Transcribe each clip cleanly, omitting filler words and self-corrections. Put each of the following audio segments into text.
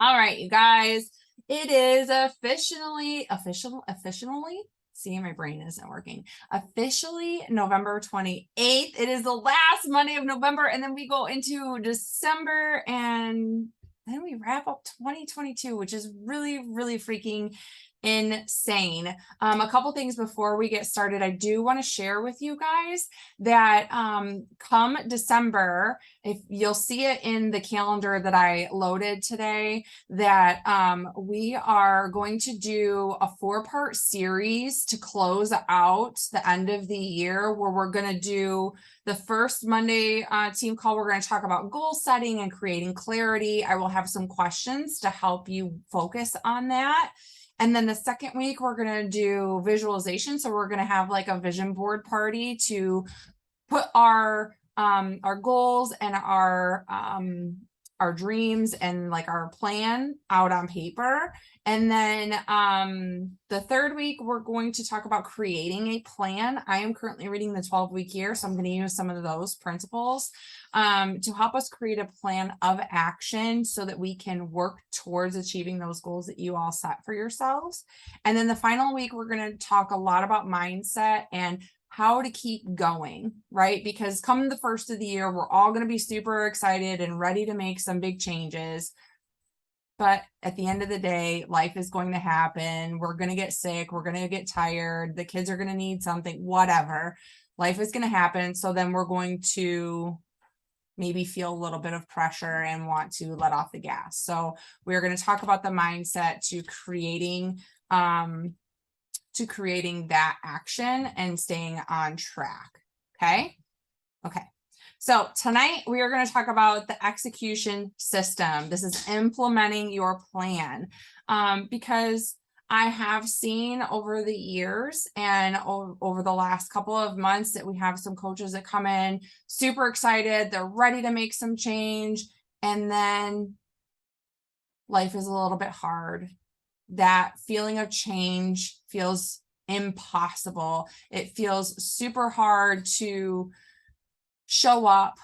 All right, you guys, it is officially. See, my brain isn't working. Officially November 28th. It is the last Monday of November, and then we go into December, and then we wrap up 2022, which is really, really freaking insane. A couple things before we get started. I do want to share with you guys that come December, if you'll see it in the calendar that I loaded today, that we are going to do a 4-part series to close out the end of the year, where we're going to do the first Monday team call. We're going to talk about goal setting and creating clarity. I will have some questions to help you focus on that. And then the second week, we're going to do visualization. So we're going to have like a vision board party to put our goals and our dreams and like our plan out on paper. And then the third week, we're going to talk about creating a plan. I am currently reading the 12-week year, so I'm going to use some of those principles to help us create a plan of action so that we can work towards achieving those goals that you all set for yourselves. And then the final week, we're going to talk a lot about mindset and how to keep going, right? Because come the first of the year, we're all going to be super excited and ready to make some big changes. But at the end of the day, life is going to happen. We're going to get sick. We're going to get tired. The kids are going to need something, whatever. Life is going to happen. So then we're going to maybe feel a little bit of pressure and want to let off the gas. So we're going to talk about the mindset to creating that action and staying on track. Okay. So tonight we are going to talk about the execution system. This is implementing your plan, because I have seen over the years and over the last couple of months that we have some coaches that come in super excited. They're ready to make some change. And then life is a little bit hard. That feeling of change feels impossible. It feels super hard to show up,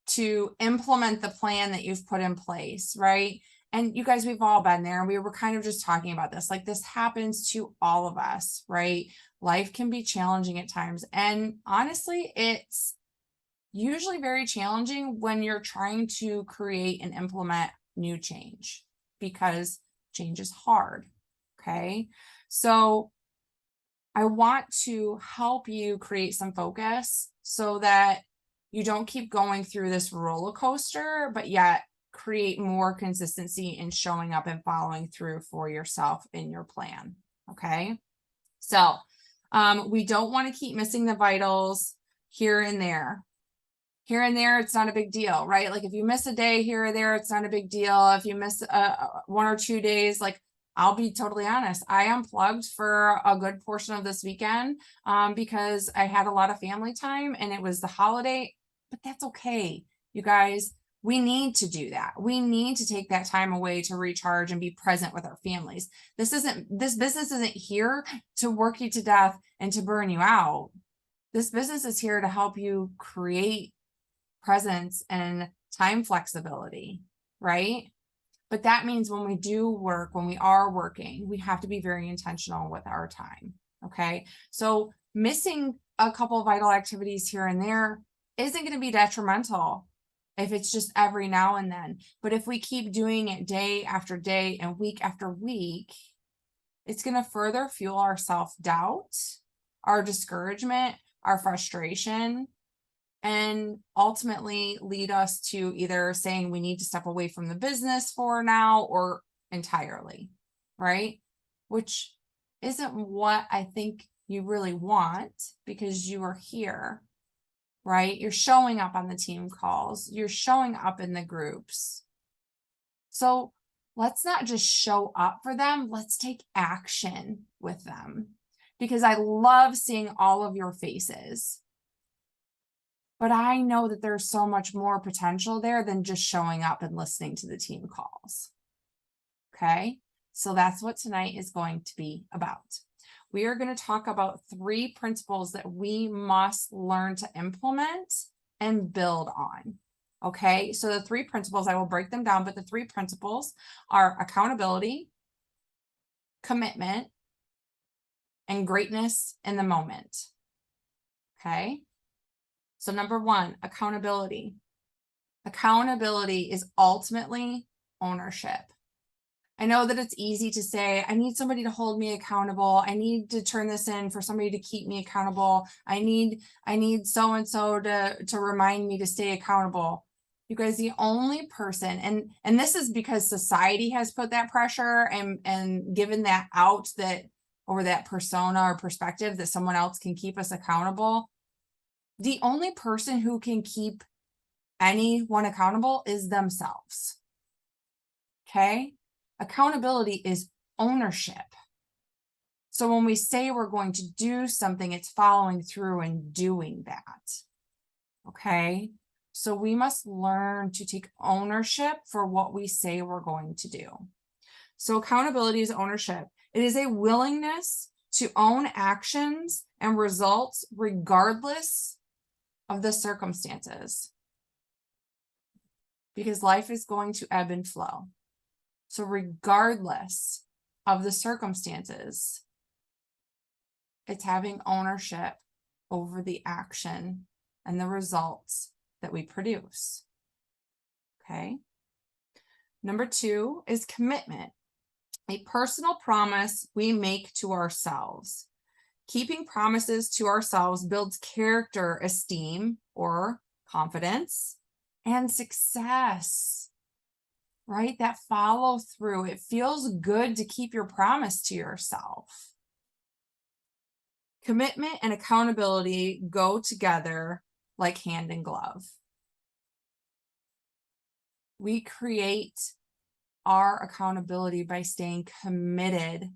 to implement the plan that you've put in place, right? And you guys, we've all been there. We were kind of just talking about this. Like, this happens to all of us, right? Life can be challenging at times. And honestly, it's usually very challenging when you're trying to create and implement new change, because change is hard. Okay. So I want to help you create some focus so that you don't keep going through this roller coaster, but yet create more consistency in showing up and following through for yourself in your plan. Okay. So we don't want to keep missing the vitals here and there. Here and there, it's not a big deal, right? Like if you miss a day here or there, it's not a big deal. If you miss 1 or 2 days, like, I'll be totally honest, I unplugged for a good portion of this weekend because I had a lot of family time and it was the holiday, but that's okay. You guys, we need to do that. We need to take that time away to recharge and be present with our families. This business isn't here to work you to death and to burn you out. This business is here to help you create presence and time flexibility, right? But that means when we are working, we have to be very intentional with our time. Okay. So missing a couple of vital activities here and there isn't going to be detrimental if it's just every now and then. But if we keep doing it day after day and week after week, it's going to further fuel our self-doubt, our discouragement, our frustration, and ultimately lead us to either saying we need to step away from the business for now or entirely, right? Which isn't what I think you really want, because you are here, right? You're showing up on the team calls. You're showing up in the groups. So let's not just show up for them. Let's take action with them, because I love seeing all of your faces. But I know that there's so much more potential there than just showing up and listening to the team calls. Okay, so that's what tonight is going to be about. We are going to talk about 3 principles that we must learn to implement and build on. Okay, so the three principles, I will break them down, but the three principles are accountability, commitment, and greatness in the moment. Okay, so number one, accountability. Accountability is ultimately ownership. I know that it's easy to say, I need somebody to hold me accountable. I need to turn this in for somebody to keep me accountable. I need so-and-so to remind me to stay accountable. You guys, the only person, and this is because society has put that pressure and given that out, that or that persona or perspective that someone else can keep us accountable. The only person who can keep anyone accountable is themselves. Okay? Accountability is ownership. So when we say we're going to do something, it's following through and doing that. Okay? So we must learn to take ownership for what we say we're going to do. So accountability is ownership. It is a willingness to own actions and results regardless of the circumstances. Because life is going to ebb and flow. So regardless of the circumstances, it's having ownership over the action and the results that we produce. Okay. Number two is commitment, a personal promise we make to ourselves. Keeping promises to ourselves builds character, esteem, or confidence, and success. Right? That follow through. It feels good to keep your promise to yourself. Commitment and accountability go together like hand in glove. We create our accountability by staying committed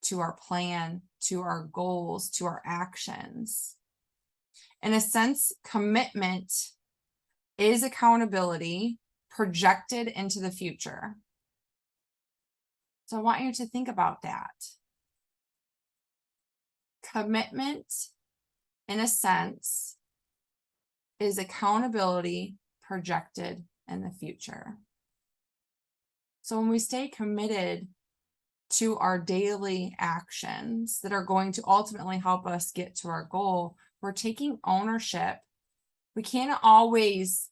to our plan, to our goals, to our actions. In a sense, commitment is accountability projected into the future. So I want you to think about that. Commitment, in a sense, is accountability projected in the future. So when we stay committed to our daily actions that are going to ultimately help us get to our goal, we're taking ownership. We can't always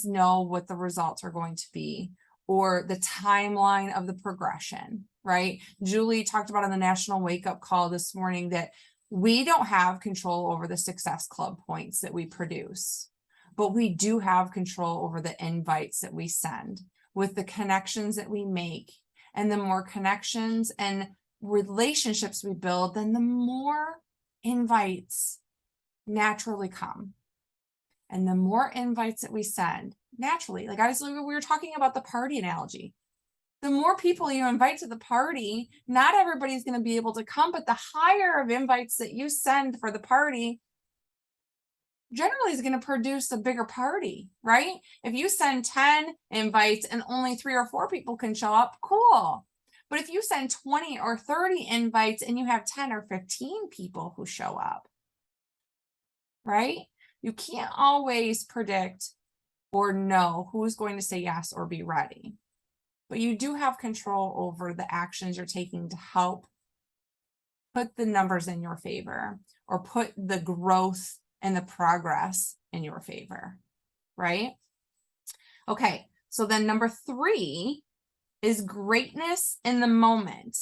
know what the results are going to be or the timeline of the progression, right? Julie talked about on the National Wake Up Call this morning that we don't have control over the Success Club points that we produce, but we do have control over the invites that we send with the connections that we make. And the more connections and relationships we build, then the more invites naturally come. And the more invites that we send, naturally, like we were talking about the party analogy. The more people you invite to the party, not everybody's going to be able to come, but the higher of invites that you send for the party generally is going to produce a bigger party, right? If you send 10 invites and only 3 or 4 people can show up, cool. But if you send 20 or 30 invites and you have 10 or 15 people who show up, right? You can't always predict or know who's going to say yes or be ready. But you do have control over the actions you're taking to help put the numbers in your favor or put the growth and the progress in your favor, right? Okay, so then number 3 is greatness in the moment.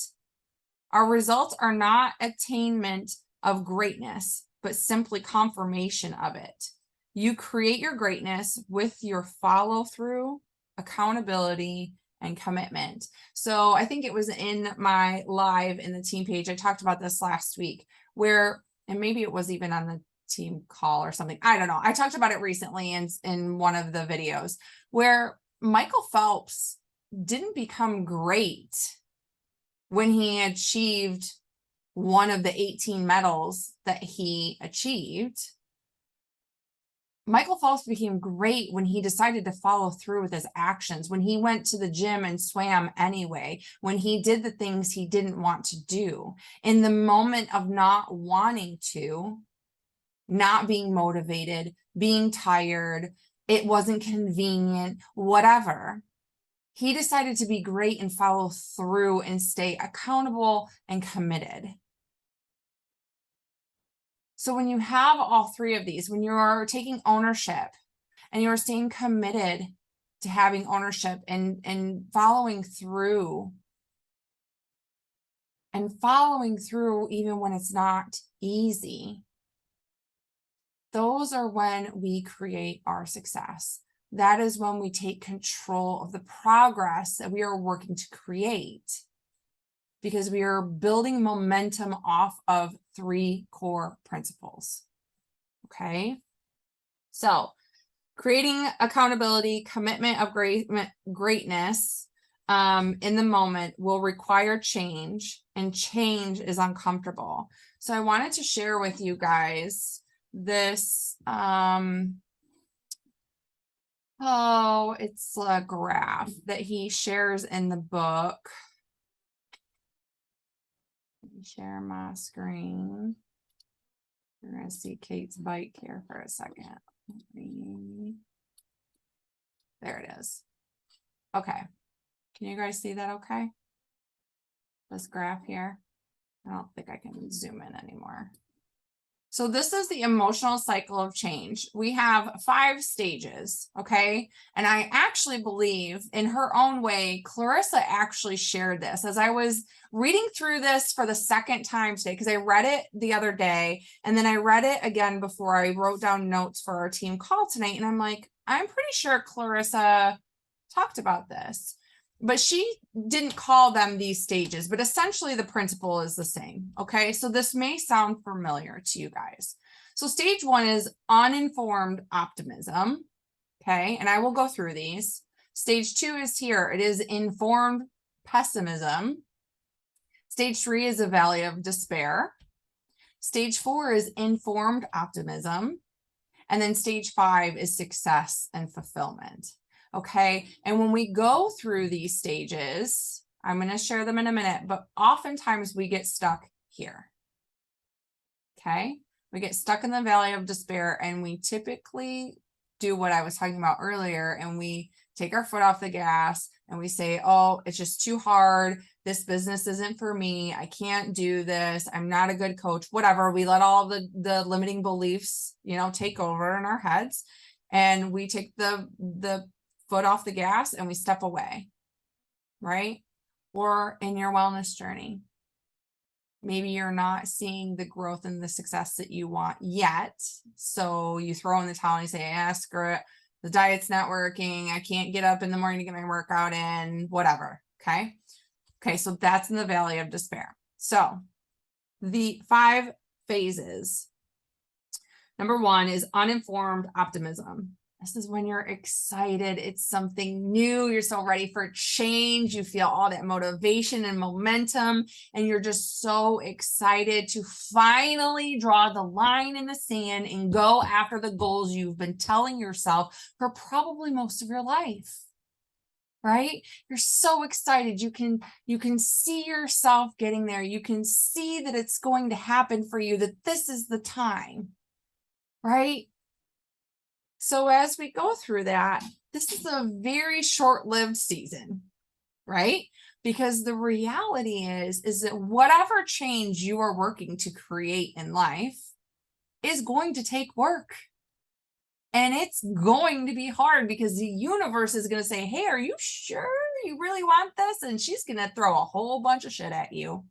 Our results are not attainment of greatness, but simply confirmation of it. You create your greatness with your follow through, accountability, and commitment. So I think it was in my live in the team page. I talked about this last week where, and maybe it was even on the team call or something. I don't know. I talked about it recently in one of the videos where Michael Phelps didn't become great when he achieved one of the 18 medals that he achieved. Michael Phelps became great when he decided to follow through with his actions, when he went to the gym and swam anyway, when he did the things he didn't want to do. In the moment of not wanting to, not being motivated, being tired, it wasn't convenient, whatever. He decided to be great and follow through and stay accountable and committed. So when you have all three of these, when you're taking ownership and you're staying committed to having ownership and following through, even when it's not easy, those are when we create our success. That is when we take control of the progress that we are working to create, because we are building momentum off of 3 core principles. Okay. So creating accountability, commitment of greatness in the moment will require change, and change is uncomfortable. So I wanted to share with you guys this, it's a graph that he shares in the book. Let me share my screen. You're going to see Kate's bike here for a second. There it is. Okay. Can you guys see that okay? This graph here. I don't think I can zoom in anymore. So this is the emotional cycle of change. We have 5 stages, okay? And I actually believe, in her own way, Clarissa actually shared this as I was reading through this for the second time today, because I read it the other day and then I read it again before I wrote down notes for our team call tonight. And I'm like, I'm pretty sure Clarissa talked about this, but she didn't call them these stages, but essentially the principle is the same. Okay. So this may sound familiar to you guys. So stage 1 is uninformed optimism. Okay. And I will go through these. Stage 2 is here. It is informed pessimism. Stage 3 is a valley of despair. Stage 4 is informed optimism. And then stage 5 is success and fulfillment. Okay. And when we go through these stages, I'm going to share them in a minute, but oftentimes we get stuck here. Okay. We get stuck in the valley of despair, and we typically do what I was talking about earlier, and we take our foot off the gas and we say, oh, it's just too hard. This business isn't for me. I can't do this. I'm not a good coach, whatever. We let all the limiting beliefs, take over in our heads, and we take the foot off the gas and we step away, right? Or in your wellness journey, maybe you're not seeing the growth and the success that you want yet. So you throw in the towel and you say, screw it. The diet's not working. I can't get up in the morning to get my workout in, whatever. Okay. Okay. So that's in the valley of despair. So the 5 phases. Number 1 is uninformed optimism. This is when you're excited. It's something new. You're so ready for change. You feel all that motivation and momentum, and you're just so excited to finally draw the line in the sand and go after the goals you've been telling yourself for probably most of your life, right? You're so excited. You can see yourself getting there. You can see that it's going to happen for you, that this is the time, right? So as we go through that, this is a very short-lived season, right? Because the reality is that whatever change you are working to create in life is going to take work. And it's going to be hard, because the universe is going to say, hey, are you sure you really want this? And she's going to throw a whole bunch of shit at you.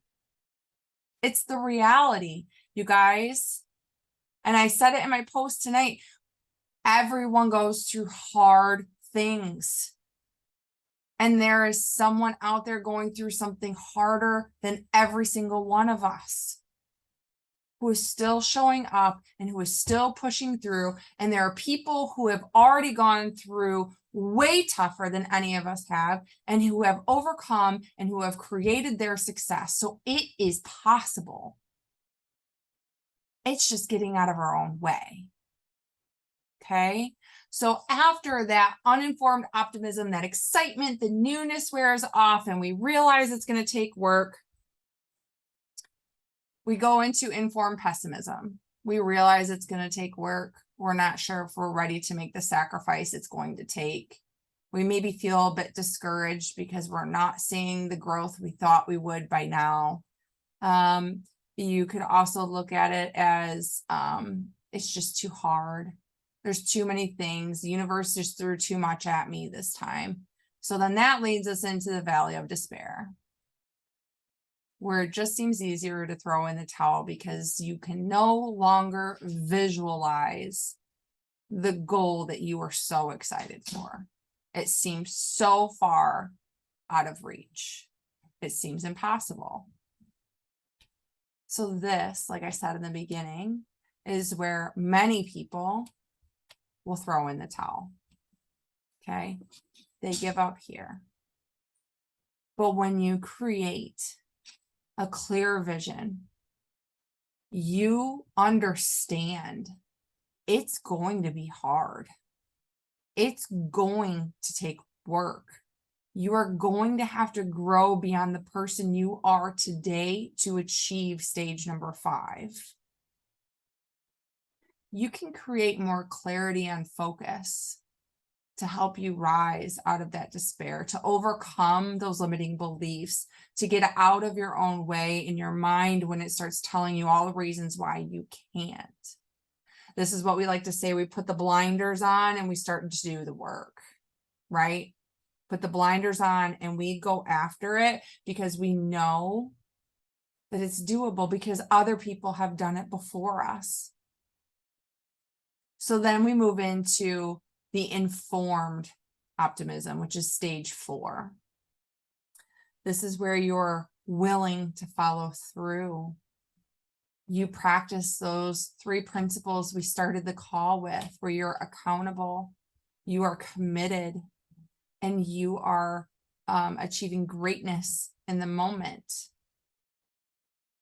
It's the reality, you guys. And I said it in my post tonight. Everyone goes through hard things. And there is someone out there going through something harder than every single one of us, who is still showing up and who is still pushing through. And there are people who have already gone through way tougher than any of us have, and who have overcome and who have created their success. So it is possible. It's just getting out of our own way. Okay. So after that uninformed optimism, that excitement, the newness wears off, and we realize it's going to take work, we go into informed pessimism. We realize it's going to take work. We're not sure if we're ready to make the sacrifice it's going to take. We maybe feel a bit discouraged because we're not seeing the growth we thought we would by now. You could also look at it as it's just too hard. There's too many things. The universe just threw too much at me this time. So then that leads us into the valley of despair, where it just seems easier to throw in the towel because you can no longer visualize the goal that you were so excited for. It seems so far out of reach. It seems impossible. So this, like I said in the beginning, is where many people will throw in the towel. Okay, they give up here. But when you create a clear vision, you understand it's going to be hard. It's going to take work. You are going to have to grow beyond the person you are today to achieve stage number 5. You can create more clarity and focus to help you rise out of that despair, to overcome those limiting beliefs, to get out of your own way in your mind when it starts telling you all the reasons why you can't. This is what we like to say, we put the blinders on and we start to do the work, right? Put the blinders on and we go after it because we know that it's doable because other people have done it before us. So then we move into the informed optimism, which is stage 4. This is where you're willing to follow through. You practice those 3 principles we started the call with, where you're accountable, you are committed, and you are achieving greatness in the moment.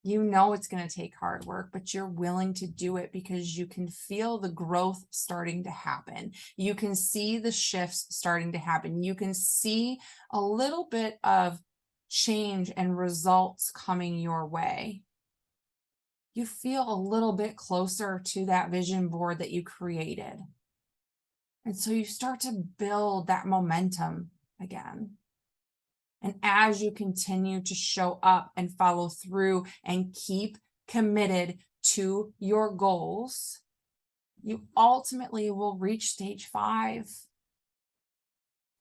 You know it's going to take hard work, but you're willing to do it because you can feel the growth starting to happen. You can see the shifts starting to happen. You can see a little bit of change and results coming your way. You feel a little bit closer to that vision board that you created. And so you start to build that momentum again. And as you continue to show up and follow through and keep committed to your goals, you ultimately will reach stage 5.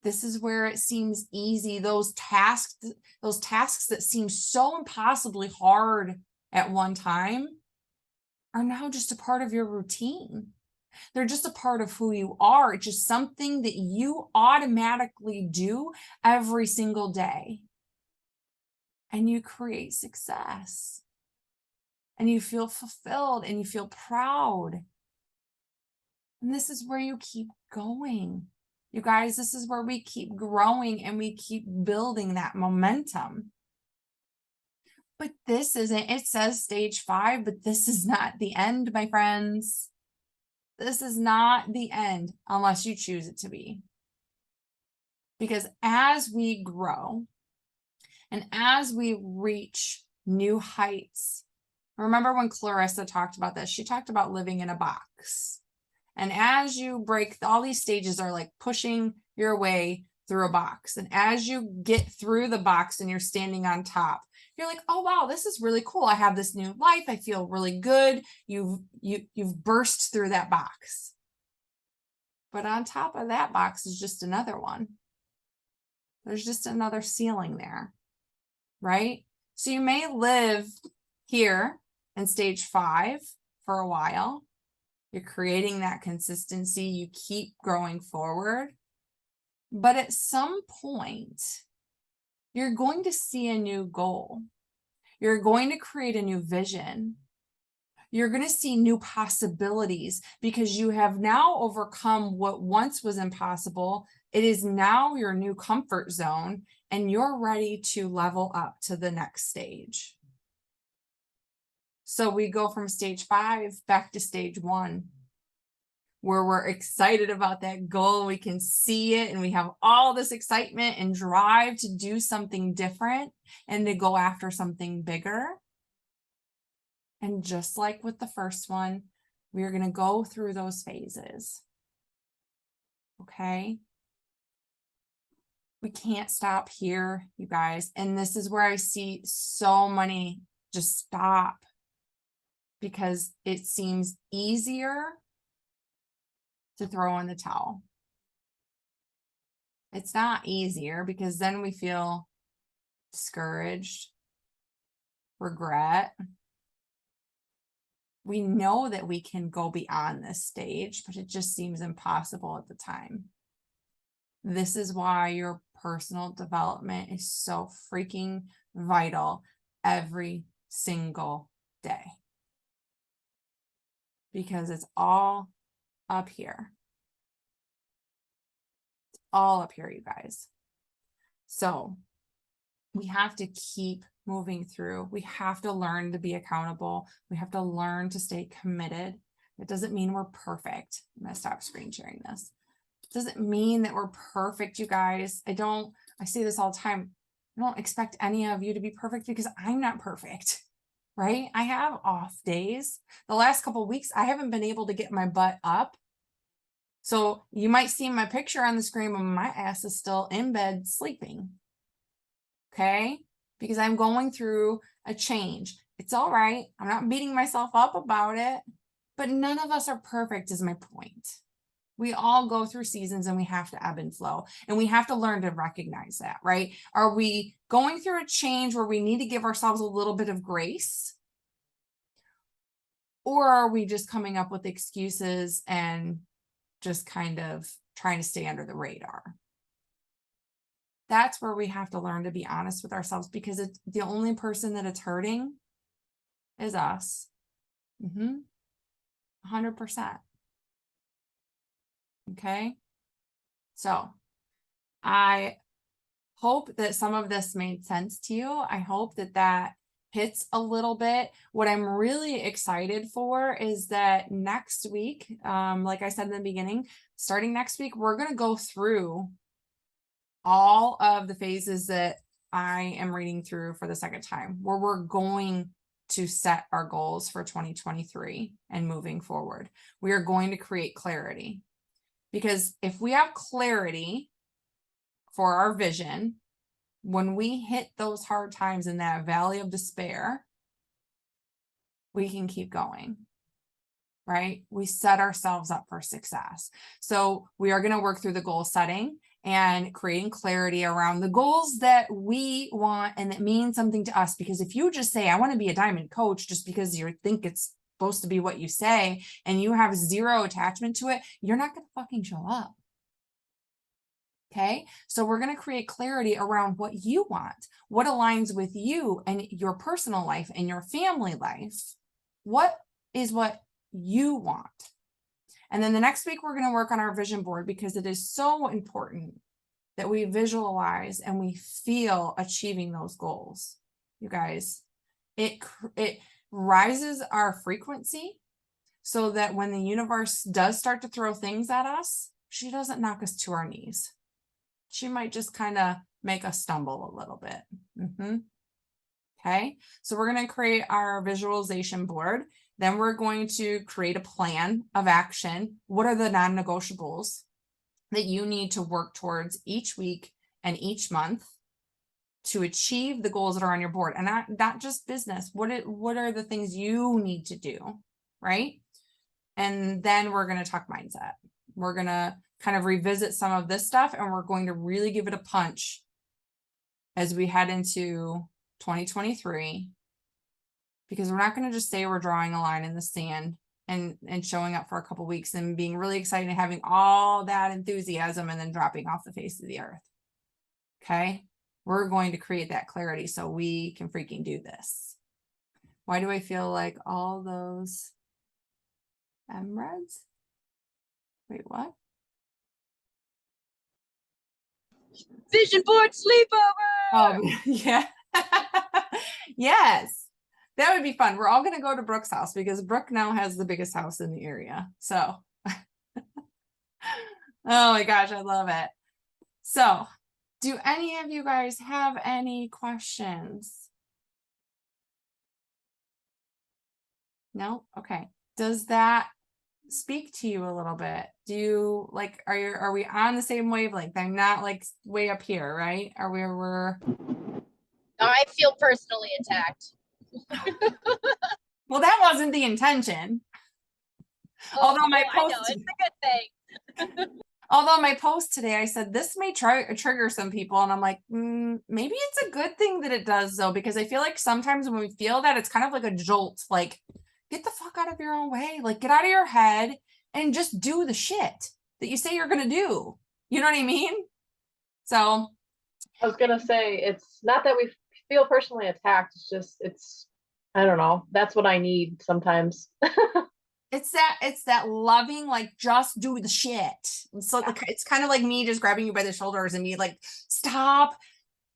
This is where it seems easy. Those tasks that seem so impossibly hard at one time are now just a part of your routine. They're just a part of who you are. It's just something that you automatically do every single day. And you create success. And you feel fulfilled and you feel proud. And this is where you keep going. You guys, this is where we keep growing and we keep building that momentum. But this isn't, it says stage 5, but this is not the end, my friends. This is not the end unless you choose it to be. Because as we grow and as we reach new heights, remember when Clarissa talked about this, she talked about living in a box. And as you break, all these stages are like pushing your way through a box. And as you get through the box and you're standing on top, you're like, oh, wow, this is really cool. I have this new life. I feel really good. You've burst through that box. But on top of that box is just another one. There's just another ceiling there, right? So you may live here in stage 5 for a while. You're creating that consistency. You keep growing forward. But at some point, you're going to see a new goal. You're going to create a new vision. You're going to see new possibilities because you have now overcome what once was impossible. It is now your new comfort zone, and you're ready to level up to the next stage. So we go from stage 5 back to stage 1. Where we're excited about that goal, we can see it, and we have all this excitement and drive to do something different and to go after something bigger. And just like with the first one, We are going to go through those phases. Okay. We can't stop here, you guys. And this is where I see so many just stop because it seems easier to throw in the towel. It's not easier because then we feel discouraged, regret. We know that we can go beyond this stage, but it just seems impossible at the time. This is why your personal development is so freaking vital every single day. Because it's all up here. It's all up here, you guys. So we have to keep moving through. We have to learn to be accountable. We have to learn to stay committed. It doesn't mean we're perfect. I'm going to stop screen sharing this. It doesn't mean that we're perfect, you guys. I say this all the time. I don't expect any of you to be perfect because I'm not perfect, right? I have off days. The last couple of weeks, I haven't been able to get my butt up. So you might see my picture on the screen, but my ass is still in bed sleeping. Okay? Because I'm going through a change. It's all right. I'm not beating myself up about it, but none of us are perfect is my point. We all go through seasons and we have to ebb and flow, and we have to learn to recognize that, right? Are we going through a change where we need to give ourselves a little bit of grace? Or are we just coming up with excuses and just kind of trying to stay under the radar? That's where we have to learn to be honest with ourselves, because it's the only person that it's hurting is us. 100%. Okay. So I hope that some of this made sense to you. I hope that that hits a little bit. What I'm really excited for is that next week, like I said in the beginning, starting next week, we're going to go through all of the phases that I am reading through for the second time, where we're going to set our goals for 2023 and moving forward. We are going to create clarity, because if we have clarity for our vision, when we hit those hard times in that valley of despair, we can keep going, right? We set ourselves up for success. So we are going to work through the goal setting and creating clarity around the goals that we want and that mean something to us. Because if you just say, I want to be a diamond coach just because you think it's supposed to be what you say, and you have zero attachment to it, you're not going to fucking show up. Okay, so we're going to create clarity around what you want, what aligns with you and your personal life and your family life. What is what you want? And then the next week, we're going to work on our vision board, because it is so important that we visualize and we feel achieving those goals. You guys, it rises our frequency so that when the universe does start to throw things at us, she doesn't knock us to our knees. She might just kind of make us stumble a little bit. Okay, so we're going to create our visualization board. Then we're going to create a plan of action. What are the non-negotiables that you need to work towards each week and each month to achieve the goals that are on your board? And not just business. What are the things you need to do, right? And then we're going to talk mindset. We're going to kind of revisit some of this stuff, and we're going to really give it a punch as we head into 2023, because we're not going to just say we're drawing a line in the sand and showing up for a couple weeks and being really excited and having all that enthusiasm and then dropping off the face of the earth. Okay, we're going to create that clarity so we can freaking do this. Why do I feel like all those MREDs? Wait, what? Vision board sleepover. Oh, yeah. Yes, that would be fun. We're all going to go to Brooke's house, because Brooke now has the biggest house in the area. So, oh my gosh, I love it. So, do any of you guys have any questions? No? Okay. Does that speak to you a little bit? Do you like, are we on the same wavelength? I'm not like way up here, right? Are we're I feel personally attacked. well, that wasn't the intention. Although my I know, post, it's a good thing. although my post today, I said this may trigger some people, and I'm like, maybe it's a good thing that it does though, because I feel like sometimes when we feel that, it's kind of like a jolt, like get the fuck out of your own way, like get out of your head and just do the shit that you say you're gonna do. You know what I mean? So I was gonna say, it's not that we feel personally attacked, it's just, I don't know, that's what I need sometimes. it's that loving, like just do the shit. So it's kind of like me just grabbing you by the shoulders and me like, stop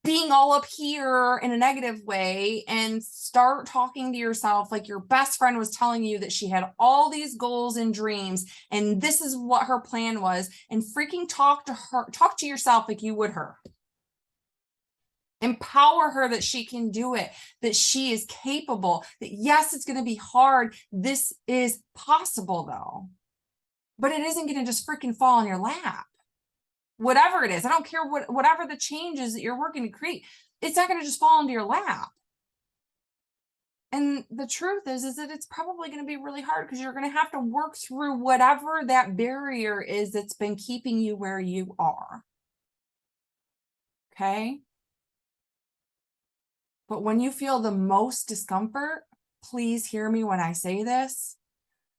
being all up here in a negative way and start talking to yourself like your best friend was telling you that she had all these goals and dreams and this is what her plan was, and freaking talk to yourself like you would her. Empower her that she can do it, that she is capable, that yes, it's going to be hard. This is possible though, but it isn't going to just freaking fall in your lap. Whatever it is, I don't care whatever the changes that you're working to create, it's not going to just fall into your lap. And the truth is that it's probably going to be really hard because you're going to have to work through whatever that barrier is that's been keeping you where you are. Okay. But when you feel the most discomfort, please hear me when I say this.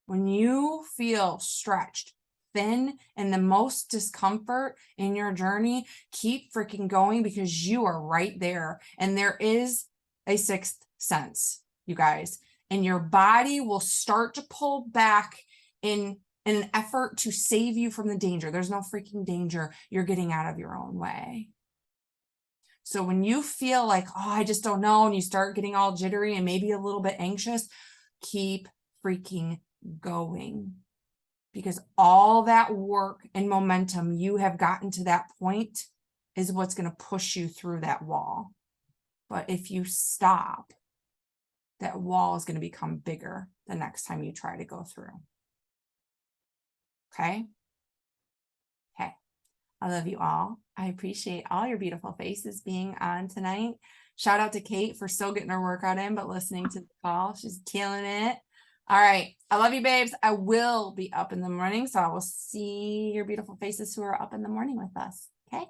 When you feel stretched thin and the most discomfort in your journey, keep freaking going because you are right there. And there is a sixth sense, you guys, and your body will start to pull back in an effort to save you from the danger. There's no freaking danger. You're getting out of your own way. So when you feel like, oh, I just don't know, and you start getting all jittery and maybe a little bit anxious, keep freaking going. Because all that work and momentum you have gotten to that point is what's going to push you through that wall. But if you stop, that wall is going to become bigger the next time you try to go through. Okay? Okay. I love you all. I appreciate all your beautiful faces being on tonight. Shout out to Kate for still getting her workout in, but listening to the call. She's killing it. All right. I love you, babes. I will be up in the morning, so I will see your beautiful faces who are up in the morning with us. Okay.